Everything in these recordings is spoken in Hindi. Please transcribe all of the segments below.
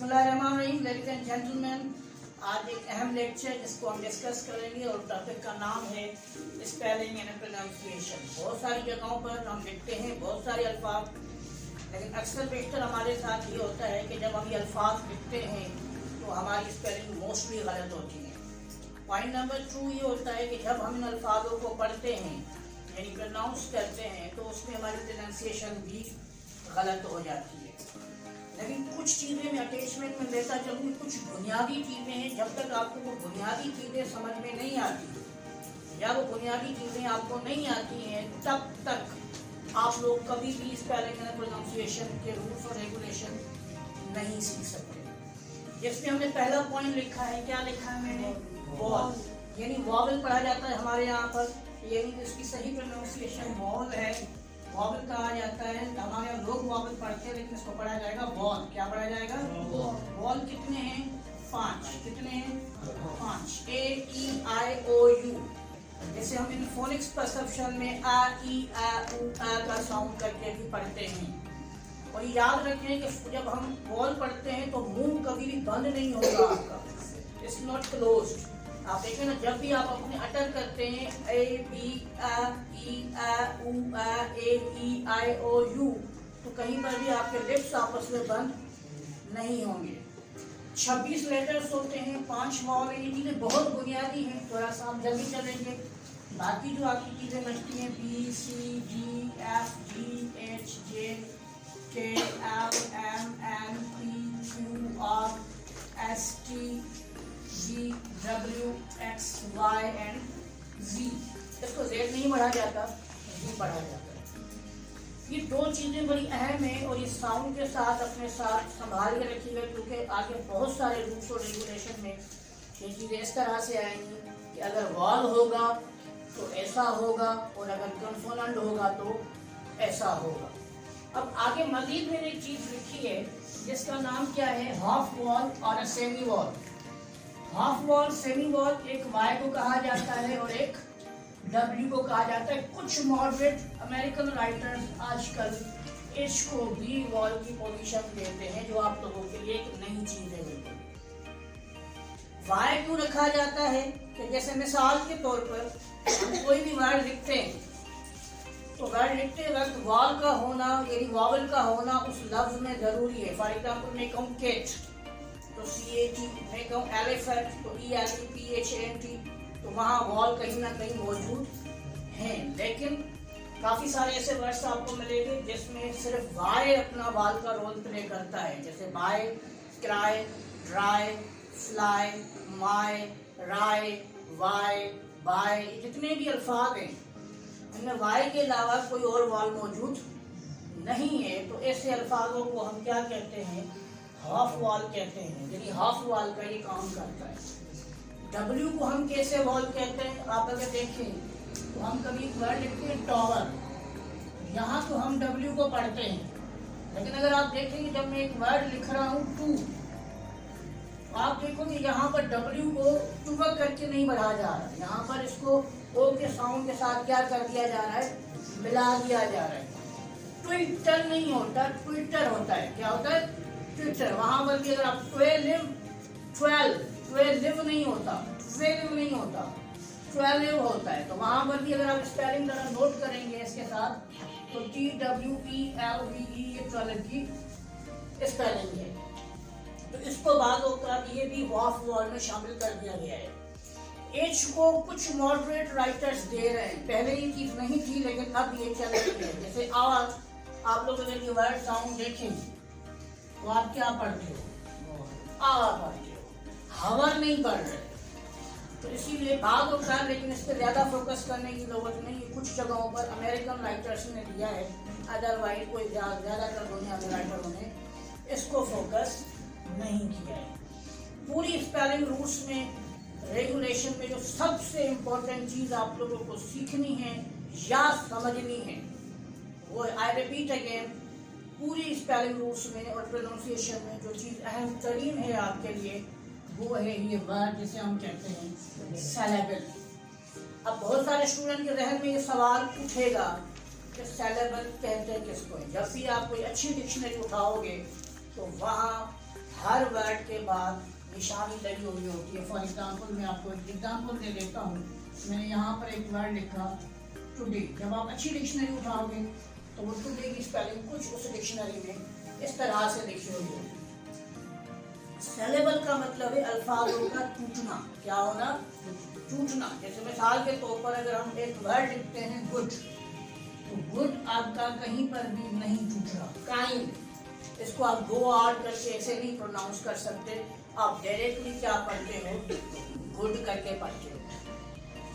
बिस्मिल्लाहिर्रहमानिर्रहीम, लेडीज एंड जेंटलमैन। आज एक अहम लेक्चर जिसको हम डिस्कस करेंगे और टॉपिक का नाम है स्पेलिंग एंड प्रोनाउंसिएशन। बहुत सारी जगहों पर हम लिखते हैं बहुत सारे अल्फाज, लेकिन अक्सर बेशतर हमारे साथ ये होता है कि जब हम ये अल्फाज लिखते हैं तो हमारी स्पेलिंग मोस्टली गलत होती है। पॉइंट नंबर 2 ये होता है कि जब हम इन अल्फाजों को पढ़ते हैं यानी प्रोनाउंस करते हैं तो उसमें हमारी प्रोनाउंसिएशन भी गलत हो जाती है। लेकिन कुछ चीज़ें मैं अटैचमेंट में लेता चलूँगी, कुछ बुनियादी चीज़ें हैं। जब तक आपको वो बुनियादी चीज़ें समझ में नहीं आती या वो बुनियादी चीज़ें आपको नहीं आती हैं तब तक आप लोग कभी भी स्पेलिंग एंड प्रोनाउंसिएशन के रूल्स और रेगुलेशन नहीं सीख सकते। जिसमें हमने पहला पॉइंट लिखा है, क्या लिखा है मैंने? वॉल, यानी वॉवल पढ़ा जाता है हमारे यहाँ पर, यानी इसकी सही प्रोनाउंसिएशन वॉल है, वॉवल कहा जाता है। हमारे यहाँ लोग वॉवल पढ़ते हैं लेकिन इसको पढ़ा जाएगा वॉल। क्या पढ़ा जाएगा? वॉल। कितने हैं? 5। कितने हैं? 5। AEIOU। जैसे हम इन फोनिक्स परसेप्शन में आ ई आ उ आ का साउंड करके भी पढ़ते हैं। और याद रखें कि जब हम वॉल पढ़ते हैं तो मुंह कभी भी बंद नहीं होगा आपका, इट्स नॉट क्लोज्ड। आप देखें ना, जब भी आप अपने अटर करते हैं A B A E A U A A E I O U तो कहीं पर भी आपके लिप्स आपस में बंद नहीं होंगे। 26 लेटर्स होते हैं, 5 वॉवल। ये चीज़ें बहुत बुनियादी हैं, थोड़ा सा हम जल्दी चलेंगे। बाकी जो आपकी चीज़ें लगती हैं B C D F G H J K L M N P Q R S T G W X Y and Z। इसको Z नहीं पढ़ा जाता, Z पढ़ा जाता है। ये 2 चीज़ें बड़ी अहम हैं और ये साउंड के साथ अपने साथ संभाल के रखिएगा, क्योंकि आगे बहुत सारे रूल्स और रेगुलेशन में ये चीज़ें इस तरह से आएंगी कि अगर वॉल होगा तो ऐसा होगा और अगर कॉन्सोनेंट होगा तो ऐसा होगा। अब आगे मजीद मैंने एक चीज़ लिखी है जिसका नाम क्या है? हाफ वॉल और semi wall. Half wall, semi wall, एक वाई को कहा जाता है और एक डब्ल्यू को कहा जाता है। कुछ मॉडरेट अमेरिकन राइटर्स आजकल एच को भी वॉल की पोजीशन देते हैं, जो आप लोगों के लिए एक नई चीज है। बिल्कुल वाई क्यों रखा जाता है कि जैसे मिसाल के तौर पर हम कोई भी वर्ड लिखते हैं तो वर्ड लिखते वक्त वॉल का होना यानी वॉवल का होना उस लफ्ज में जरूरी है। फॉर एग्जाम्पल मैं कहूँ केट तो CAT, मैं कहूँ एलिफेंट तो ELEPHANT, तो वहाँ वॉल कहीं ना कहीं मौजूद हैं। लेकिन काफ़ी सारे ऐसे वर्ड्स आपको मिलेंगे जिसमें सिर्फ वाई अपना वॉल का रोल प्ले करता है, जैसे बाय, क्राई, ड्राई, फ्लाई, माई, राय, वाई, बाय। जितने भी अल्फाज हैं इनमें वाई के अलावा कोई और वॉल मौजूद नहीं है। तो ऐसे अल्फाजों को हम क्या कहते हैं? हाफ वॉल कहते हैं, यानी हाफ वॉल का ये काम करता है। डब्ल्यू को हम कैसे वॉल कहते हैं? आप अगर देखें तो हम कभी वर्ड लिखते हैं टॉवर, यहाँ तो हम डब्ल्यू को पढ़ते हैं, लेकिन अगर आप देखेंगे जब मैं एक वर्ड लिख रहा हूँ टू, आप देखोगे यहाँ पर डब्ल्यू को टूबक करके नहीं बढ़ा जा रहा है, यहाँ पर इसको ओ के साउंड के साथ क्या कर दिया जा रहा है? मिला दिया जा रहा है। ट्विटर नहीं होता, ट्विटर होता है। क्या होता है? ट्विटर। वहां पर भी अगर आप 12 नहीं होता, 12 नहीं होता, 12 होता है। तो वहां पर भी अगर आप स्पेलिंग जरा नोट करेंगे इसके साथ तो TWELVE ये 12 की स्पेलिंग है। तो इसको बाद होकर ये भी हाफ वॉल में शामिल कर दिया गया है। एच को कुछ मॉडरेट राइटर्स दे रहे हैं, पहले ये चीज नहीं थी लेकिन अब ये चल रही है। जैसे आवाज, आप लोग अगर ये वर्ड साउंड देखें तो आप क्या पढ़ते हो? आवा पढ़ते हो, हवा नहीं पढ़ रहे। तो इसीलिए भाग होता है, लेकिन इस पर ज़्यादा फोकस करने की जरूरत नहीं है। कुछ जगहों पर अमेरिकन राइटर्स ने दिया है, अदरवाइज कोई ज़्यादातर दुनिया में राइटरों ने इसको फोकस नहीं किया है। पूरी स्पेलिंग रूल्स में, रेगुलेशन में जो सबसे इम्पोर्टेंट चीज़ आप लोगों को सीखनी है या समझनी है वो, आई रिपीट अगेन, पूरी स्पेलिंग रूल्स में और प्रोनाउंसिएशन में जो चीज़ अहम तरीन है आपके लिए वो है ये वर्ड जिसे हम कहते हैं सेलेबल। अब बहुत सारे स्टूडेंट के जहन में ये सवाल उठेगा कि सेलेबल कहते हैं किसको? जब भी आप कोई अच्छी डिक्शनरी उठाओगे तो वहाँ हर वर्ड के बाद निशानी लगी हुई होती है। फॉर एग्जाम्पल मैं आपको एक एग्जाम्पल दे देता हूँ। मैंने यहाँ पर एक वर्ड लिखा टुडे। जब आप अच्छी डिक्शनरी उठाओगे तो वो टुडे की स्पेलिंग कुछ उस डिक्शनरी में इस तरह से लिखी हुई होगी। सेलेबल का मतलब है अल्फाजों का टूटना। क्या होना? टूटना। जैसे मिसाल के तौर पर अगर हम एक वर्ड लिखते हैं गुड, तो गुड आपका कहीं पर भी नहीं टूट रहा। काइंड, इसको आप गो आउट करके ऐसे नहीं प्रोनाउंस कर सकते, आप डायरेक्टली क्या पढ़ते हो? गुड करके पढ़ते हो।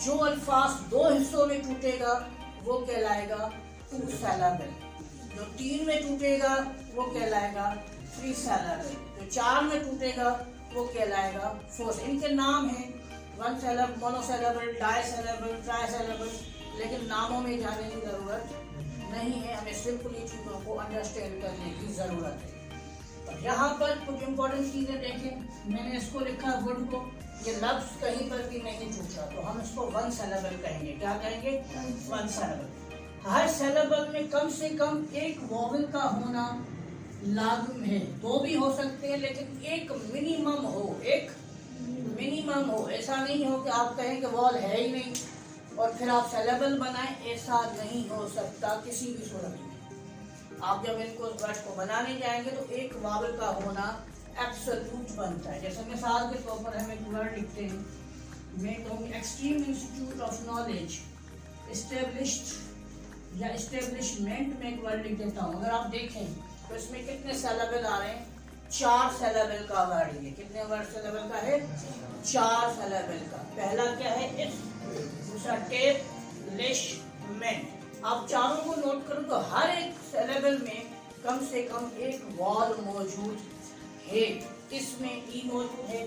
जो अल्फाज दो हिस्सों में टूटेगा वो कहलाएगा टू सेलेबल। जो 3 में टूटेगा वो कहलाएगा 3 सेलेबल। जो 4 में टूटेगा वो कहलाएगा 4। इनके नाम हैं 1 सेलेबल, मोनोसेलेबल, डाइसेलेबल, ट्राइसेलेबल, लेकिन नामों में जाने की जरूरत नहीं है। हमें सिंपली चीजों को अंडरस्टैंड करने की जरूरत है। और यहाँ पर कुछ इंपॉर्टेंट चीजें देखें। मैंने इसको लिखा गुड को, ये लफ्ज कहीं पर भी नहीं टूट रहा, तो हम इसको 1 सेलेबल कहेंगे। क्या कहेंगे? 1 सेलेबल। हर सेलेबल में कम से कम एक वॉवल का होना लाजिम है। 2 भी हो सकते हैं, लेकिन एक मिनिमम हो, एक मिनिमम हो। ऐसा नहीं हो कि आप कहें कि वॉल है ही नहीं और फिर आप सेलेबल बनाएं, ऐसा नहीं हो सकता किसी भी सूरत में। आप जब इनको वर्ड को बनाने जाएंगे तो एक वावल का होना एब्सोल्यूट बनता है। जैसे मिसाल के तौर पर हम एक वर्ड लिखते हैं, मैं कहूँगी extreme institute of knowledge, established या एस्टेब्लिशमेंट में एक वर्ड लिख देता हूँ। अगर आप देखें तो इसमें कितने सेलेबल आ रहे हैं? 4 सेलेबल का वर्ड है। कितने वर्ड सेलेबल का है? 4 सेलेबल का। पहला क्या है? इस, दूसरा टेप, लिश, मेंट। आप चारों को नोट करो तो हर एक सेलेबल में कम से कम एक वॉल मौजूद है। इसमें ई मौजूद है,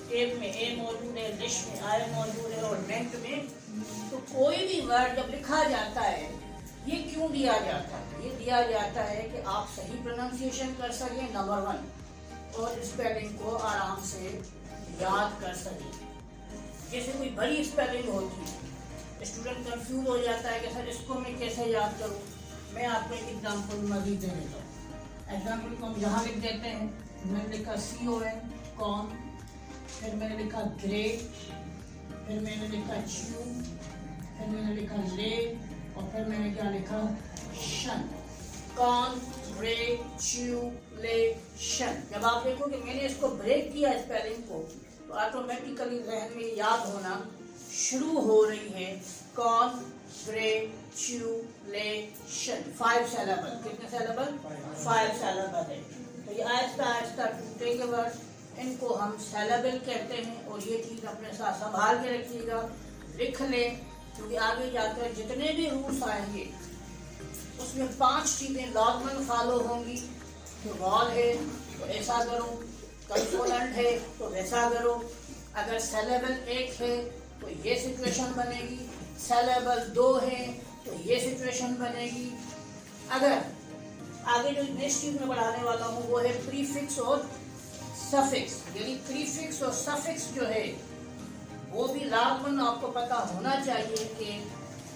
टेप में ए मौजूद है, लिश में आई मौजूद है और मेंट में। तो कोई भी वर्ड जब लिखा जाता है, ये क्यों दिया जाता है? ये दिया जाता है कि आप सही प्रोनाउंसिएशन कर सकें, नंबर 1, और स्पेलिंग को आराम से याद कर सकें। जैसे कोई बड़ी स्पेलिंग होती है, स्टूडेंट कंफ्यूज हो जाता है कि सर इसको मैं कैसे याद करूं। मैं आपको एक एग्जाम्पल मजीद दे देता हूँ। एग्जाम्पल को हम यहाँ लिख देते हैं। मैंने लिखा CON, कॉन, फिर मैंने लिखा ग्रे, फिर मैंने लिखा च्यू, फिर मैंने लिखा ले, और फिर मैंने क्या लिखा? शन। कॉन, ग्रे, च्यू, ले, शन। जब आप देखो कि मैंने इसको ब्रेक किया स्पेलिंग को, तो ऑटोमेटिकली जहन में याद होना शुरू हो रही है। कॉन, ग्रे, च्यू, ले, शन। 5 सेलेबल। कितने सेलेबल? 5 सेलेबल है। तो ये आहिस्ता आहिस्ता टूटेंगे वर्ड। इनको हम सेलेबल कहते हैं। और ये चीज़ अपने साथ संभाल के रखिएगा, लिख लें, क्योंकि आगे जाकर जितने भी रूल्स आएंगे उसमें 5 चीज़ें लाजमन फॉलो होंगी। तो वॉल है तो ऐसा करो, कंसोनेंट है तो वैसा करो, अगर सेलेबल 1 है तो ये सिचुएशन बनेगी, सेलेबल 2 है तो ये सिचुएशन बनेगी। अगर आगे जो नेक्स्ट चीज में बढ़ाने वाला हूँ वो है प्रीफिक्स और सफिक्स। यानी प्रीफिक्स और सफिक्स जो है वो भी लाजमन आपको पता होना चाहिए कि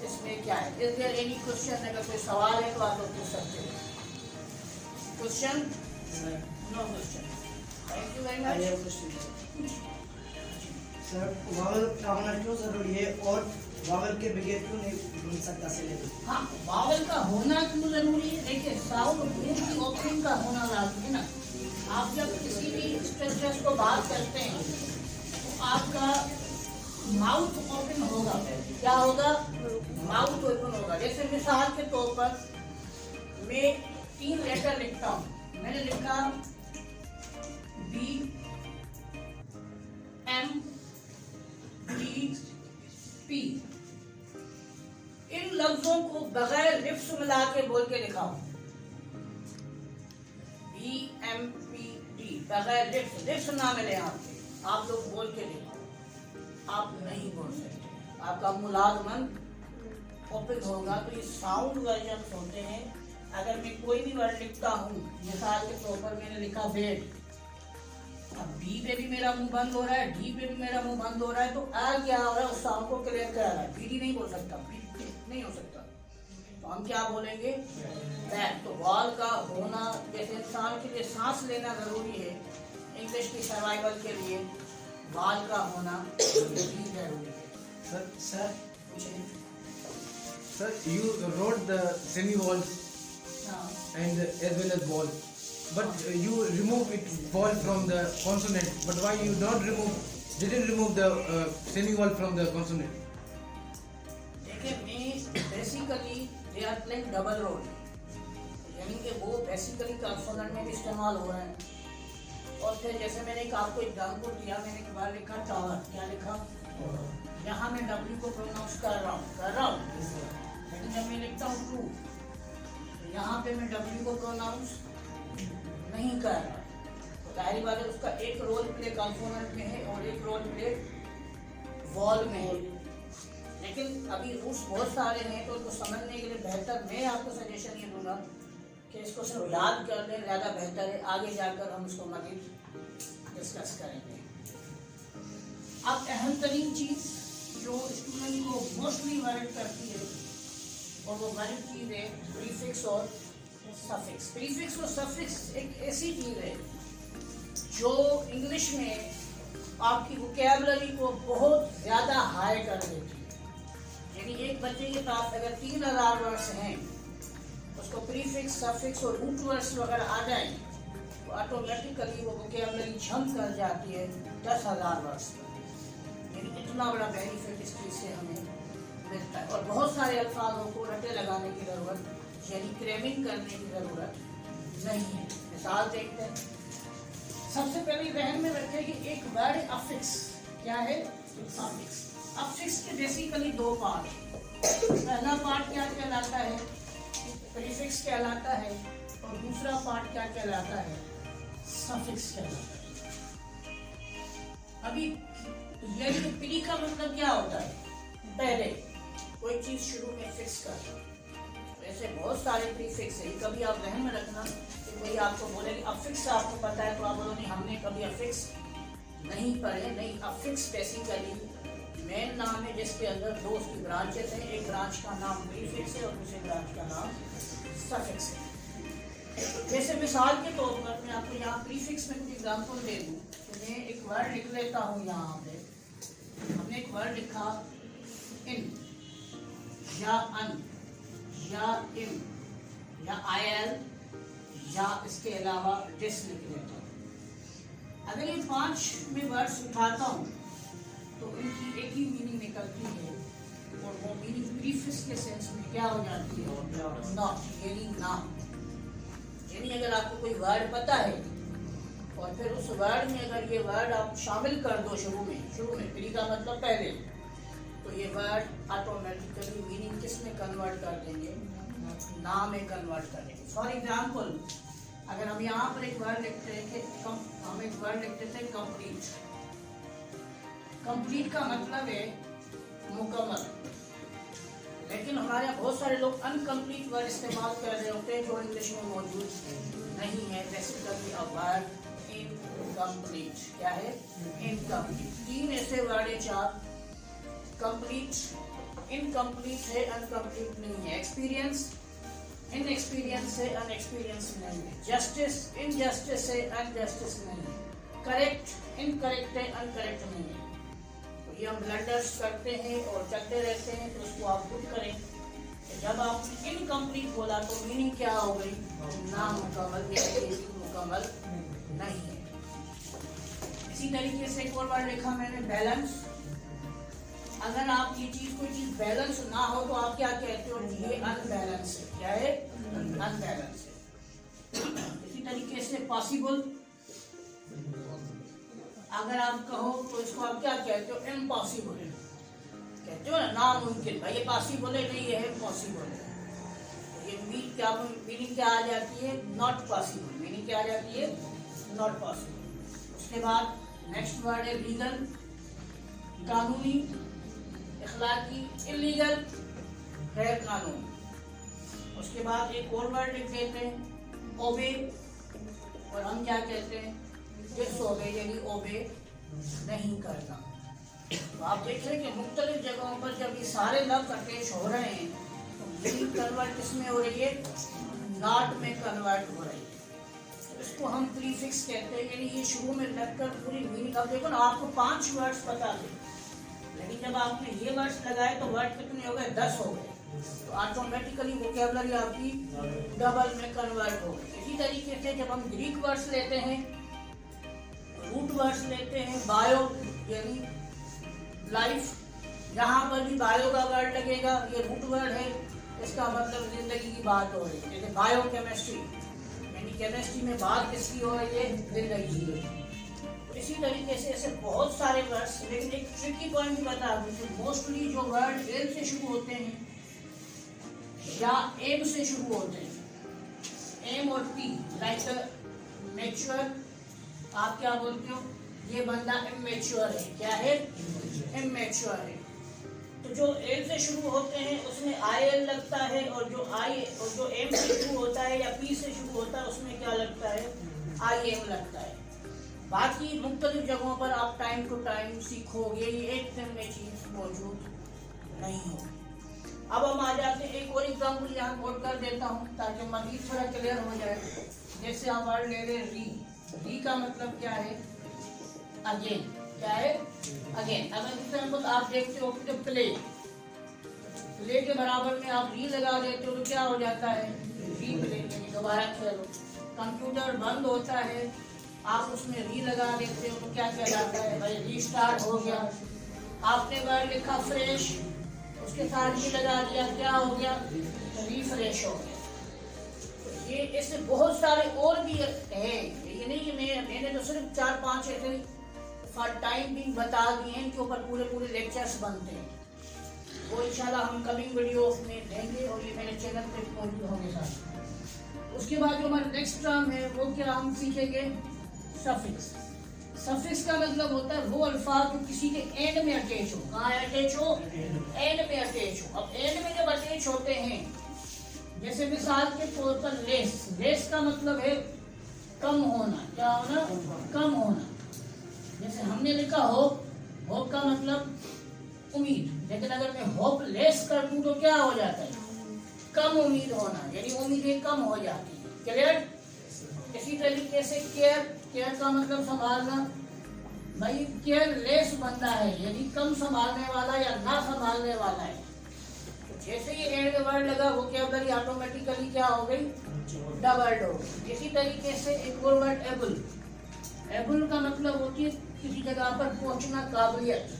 इसमें क्या है। Is there any question? अगर कोई सवाल है तो आप लोग पूछ सकते हो। Question? No question. Thank you very much. Sir, vowel का होना क्यों जरूरी है और वावल के बगैर क्यों नहीं बन सकता सेलेबल? हाँ, वावल का होना क्यों जरूरी है? देखिए, साउंड की ओपनिंग का होना लाजमी है ना। आप जब किसी भी स्ट्रक्चर्स को बात करते हैं तो आपका माउथ ओपन होगा। क्या होगा? माउथ ओपन होगा। जैसे मिसाल के तौर पर मैं 3 लेटर लिखता हूँ। मैंने लिखा BMDP। इन लफ्जों को बगैर लिप्स मिला के बोल के दिखाओ। BMPD बगैर लिप्स, लिप्स ना मिले आपके, आप लोग बोल के दिखाओ। आप नहीं बोल सकते, आपका मुलाजमन ओपन होगा। तो ये साउंड वर्जन होते हैं। अगर मैं कोई भी वर्ड लिखता हूँ, मिसाल के तौर पर मैंने लिखा बेड, अब बी पे भी मेरा मुंह बंद हो रहा है, डी पे भी मेरा मुंह बंद हो रहा है, तो आ क्या हो रहा है? उस साउंड को क्लियर करा रहा है। बीडी नहीं बोल सकता, नहीं हो सकता, तो हम क्या बोलेंगे? बैड। तो वॉल का होना, जैसे इंसान के लिए सांस लेना जरूरी है, इंग्लिश की सर्वाइवल के लिए वाल का होना भी जरूरी है। Sir Sir, you wrote the semi-walls हाँ, and as well as wall, but you remove it wall from the consonant. But why you didn't remove the semi-wall from the consonant? देखिए basically they are playing double role, यानी कि वो बेसिकली कंसोनेंट में भी इस्तेमाल हो रहे हैं। और फिर जैसे मैंने एक आपको एग्जाम्पल दिया, मैंने एक बार लिखा टावर, क्या लिखा, यहाँ मैं W को प्रोनाउंस कर रहा हूँ, लेकिन जब मैं लिखता हूँ ट्रू, यहाँ पे मैं W को प्रोनाउंस नहीं कर रहा, तो जाहिर बात है उसका एक रोल प्ले कंसोनेंट में है और एक रोल प्ले वॉल में है। लेकिन अभी रूट्स बहुत सारे हैं, तो उसको समझने के लिए बेहतर मैं आपको सजेशन ये दूंगा कि इसको सिर्फ याद कर लें, ज़्यादा बेहतर है। आगे जाकर हम इसको मज़ीद डिस्कस करेंगे। अब अहम तरीन चीज़ जो स्टूडेंट को मोस्टली वरीड करती है, और वो वरीड चीज़ है प्रीफिक्स और सफिक्स। प्रीफिक्स और सफिक्स एक ऐसी चीज़ है जो इंग्लिश में आपकी वोकैबुलरी को बहुत ज़्यादा हाई कर देती है। यानी एक बच्चे के पास अगर 3000 वर्ड्स हैं, उसको प्रीफिक्स, सफिक्स और रूट वर्ड्स वगैरह आ जाए तो ऑटोमेटिकली वो वोकैबुलरी जंप कर जाती है 10,000 वर्ड्स पर। यानी इतना बड़ा बेनिफिट इस चीज़ से हमें मिलता है। और बहुत सारे अल्फाजों को रटे लगाने की ज़रूरत, यानी क्रेमिंग करने की ज़रूरत नहीं है। मिसाल देखते हैं, सबसे पहले जहन में रखें कि एक वर्ड अफिक्स क्या है, अफिक्स। अफिक्स के बेसिकली दो पार्ट, पहला पार्ट क्या कहलाता है, प्रीफिक्स कहलाता है, और दूसरा पार्ट क्या कहलाता है, सफिक्स कहलाता है। अभी ये प्री का मतलब क्या होता है, पहले कोई चीज शुरू में फिक्स करना। वैसे बहुत सारे प्रीफिक्स है, कभी आप ध्यान में रखना कि कोई आपको बोले कि अफिक्स आपको पता है, तो आप बोलो नहीं हमने कभी अफिक्स नहीं पढ़े। नहीं, अफिक्स बेसिकली मेन नाम है जिसके अंदर दो उसकी ब्रांचेस हैं, एक ब्रांच का नाम प्रीफिक्स है और दूसरे ब्रांच का नाम सफिक्स है। जैसे मिसाल के तौर पर मैं आपको यहाँ प्रीफिक्स में कुछ एग्जाम्पल दे दूँ, तो मैं एक वर्ड लिख लेता हूँ। यहाँ पे हमने एक वर्ड लिखा इन या अन या इन या आयल या इसके अलावा डिस लिख लेता हूँ। अगर ये 5 में वर्ड्स उठाता हूँ तो इनकी एक ही मीनिंग निकलती है, और वो मीनिंग प्रीफिक्स के सेंस में क्या हो जाती है, नॉट, यानी नाम। यानी अगर आपको कोई वर्ड पता है और फिर उस वर्ड में अगर ये वर्ड आप शामिल कर दो शुरू में प्री का मतलब पहले, तो ये वर्ड ऑटोमेटिकली मीनिंग किस में कन्वर्ट कर देंगे, नाम में कन्वर्ट कर देंगे। फॉर एग्जाम्पल, अगर हम यहाँ पर एक वर्ड लिखते हैं कि हम एक वर्ड लिखते थे कंप्लीट। कंप्लीट का मतलब है मुकम्मल, लेकिन हमारे यहाँ बहुत सारे लोग अनकम्प्लीट वर्ड इस्तेमाल कर रहे होते हैं जो इंग्लिश में मौजूद नहीं है। बेसिकली अ वर्ड इनकम्प्लीट क्या है, इनकम्प्लीट। 3 ऐसे वर्ड है, 4 कंप्लीट, इनकम्प्लीट है, अनकम्प्लीट नहीं है। एक्सपीरियंस, इनएक्सपीरियंस है, अनएक्सपीरियंस नहीं है। जस्टिस, इनजस्टिस है, अनजस्टिस नहीं है। करेक्ट, इनकरेक्ट है, अनकरेक्ट नहीं है। तो ये हम ब्लंडर्स करते हैं और चलते रहते हैं, तो उसको आप खुद करें। तो जब आपने इनकम्प्लीट बोला तो मीनिंग क्या हो गई, नामुकम्मल, मुकम्मल नहीं है। इसी तरीके से एक और वर्ड लिखा मैंने बैलेंस। अगर आप ये चीज कोई चीज बैलेंस ना हो तो आप क्या कहते हो, ये अनबैलेंस है। क्या है, अनबैलेंस है। इसी तरीके से पॉसिबल, अगर आप कहो तो इसको आप क्या कहते हो, इम्पॉसिबल कहते हो ना, नामुमकिन। भाई ये पॉसिबल है नहीं, ये है पॉसिबल है। तो ये मीनिंग क्या आ जाती है, नॉट पॉसिबल। मीनिंग क्या आ जाती है, नॉट पॉसिबल। उसके बाद नेक्स्ट वर्ड है लीगल, कानूनी, इखलाकी, इलीगल, गैर कानूनी। उसके बाद एक और वर्ड लिख देते हैं ओबे, और हम क्या कहते हैं, डिसओबे, यानी ओबे नहीं करना। तो आप देख रहे हैं कि मुख्तलिफ जगहों पर जब ये सारे लफ्ज अटैच हो रहे हैं तो मीनिंग कन्वर्ट किस में हो रही है, नॉट में कन्वर्ट हो रही है। इसको हम प्रीफिक्स कहते हैं, यानी ये शुरू में लगकर पूरी मीनिंग। अब देखो ना, आपको 5 वर्ड्स पता थे, लेकिन जब आपने ये वर्ड्स लगाए तो वर्ड कितने हो गए? 10 हो गए। तो ऑटोमेटिकली वोकैबुलरी आपकी डबल में कन्वर्ट हो गई। इसी तरीके से जब हम ग्रीक वर्ड्स लेते हैं, रूट वर्ड्स लेते हैं, बायो यानी लाइफ, यहाँ पर भी बायो का वर्ड लगेगा, ये रूट वर्ड है, इसका मतलब जिंदगी की बात हो रही है। जैसे बायो केमिस्ट्री यानी केमिस्ट्री में बात किसकी हो रही है? जिंदगी की। इसी तरीके से ऐसे बहुत सारे वर्ड्स। लेकिन एक ट्रिकी पॉइंट बता दूं, मोस्टली जो वर्ड एल से शुरू होते हैं या एम से शुरू होते हैं, एम और पी, लाइक मैच्योर, आप क्या बोलते हो? ये बंदा इमेच्योर है। क्या है? इमेच्योर है। तो जो एल से शुरू होते हैं उसमें आई एल लगता है, और जो एम से शुरू होता है या पी से शुरू होता है उसमें क्या लगता है? आई एम लगता है। बाकी मुख्तलिफ जगहों पर आप टाइम टू टाइम सीखोगे, ये एक दिन में चीज मौजूद नहीं होगी। अब हम आ जाते हैं, एक और एग्जाम्पल यहाँ नोट कर देता हूँ ताकि मजीद थोड़ा क्लियर हो जाए। जैसे हम वर्ड ले लें री। री का मतलब क्या है? अगेन। क्या है? अगेन। अगर एग्जाम्पल आप देखते हो कि प्ले, प्ले के बराबर में आप री लगा देते हो तो क्या हो जाता है? री प्ले, यानी दोबारा खेलो। कंप्यूटर बंद होता है, आप उसमें री लगा देते हो तो क्या किया जाता है? भाई रीस्टार्ट हो गया। आपने वर्ड लिखा फ्रेश, उसके साथ री लगा दिया, क्या हो गया? रिफ्रेश हो गया। तो ये ऐसे बहुत सारे और भी हैं, ये नहीं कि मैंने तो सिर्फ 4-5 ऐसे फॉर टाइम भी बता दिए हैं, इनके ऊपर पूरे लेक्चर्स बनते हैं। वो इंशाल्लाह हम कमिंग वीडियोस में देंगे और ये मेरे चैनल पे मौजूद होंगे साथ। उसके बाद जो हमारा नेक्स्ट टर्म है वो क्या हम सीखेंगे? सफिक्स। सफिक्स का मतलब होता है वो अल्फाज जो किसी के एंड में अटैच हो। कहाँ अटैच हो? एंड में अटैच हो। अब एंड में जब अटैच होते हैं, जैसे मिसाल के तौर पर लेस। लेस का मतलब है कम होना। क्या होना? कम होना। जैसे हमने लिखा होप, होप का मतलब उम्मीद, लेकिन अगर मैं होप लेस कर दूं तो क्या हो जाता है? कम उम्मीद होना, यानी उम्मीदें कम हो जाती है। क्लियर? इसी तरीके से केयर, केयर का मतलब संभालना। भाई केयरलेस बंदा है, यानी कम संभालने वाला या ना संभालने वाला है। तो जैसे ये एंड वर्ड लगा, वो क्या बदली? ऑटोमेटिकली क्या हो गई? डबल हो गई। इसी तरीके से एक और वर्ड एबल। एबल का मतलब होती है किसी जगह पर पहुंचना, काबिलियत।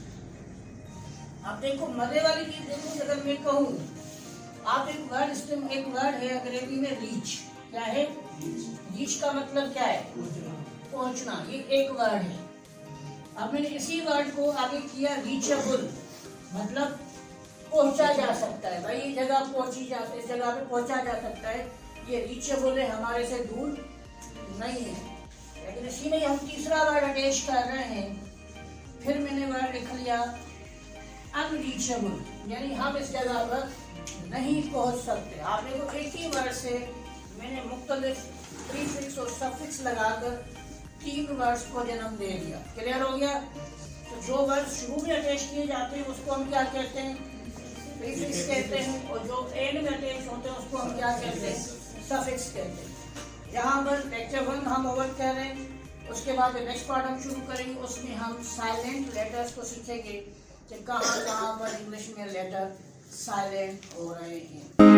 अब देखो मजे वाली चीज देखो, अगर मैं कहूँ आप एक वर्ड है अंग्रेजी में रीच। क्या है? रीच का मतलब क्या है? पहुंचना। ये एक वर्ड है। अब मैंने इसी वर्ड को आगे किया रीचेबल, मतलब पहुंचा जा सकता है। भाई ये जगह पहुंची जाती है, इस जगह पे पहुंचा जा सकता है, ये रीचेबल है, हमारे से दूर नहीं है। लेकिन इसी में हम तीसरा वर्ड अटैच कर रहे हैं। फिर मैंने वर्ड लिख लिया अनरीचेबल, यानी हम इस जगह पर नहीं पहुंच सकते। आप देखो एक ही वर्ड से मैंने मुख्तलिफ प्रीफिक्स और सफिक्स लगाकर 3 वर्ड्स को जन्म दे दिया। क्लियर हो गया? तो जो वर्ड शुरू में अटैच किए जाते हैं उसको हम क्या कहते हैं? प्रीफिक्स कहते हैं, और जो एंड में अटैच होते हैं उसको हम क्या कहते हैं? सफिक्स कहते हैं। यहाँ पर लेक्चर 1 हम ओवर कर रहे हैं। उसके बाद नेक्स्ट पार्ट हम शुरू करेंगे, उसमें हम साइलेंट लेटर्स को सीखेंगे कि कहाँ पर इंग्लिश में लेटर साइलेंट हो रहे हैं।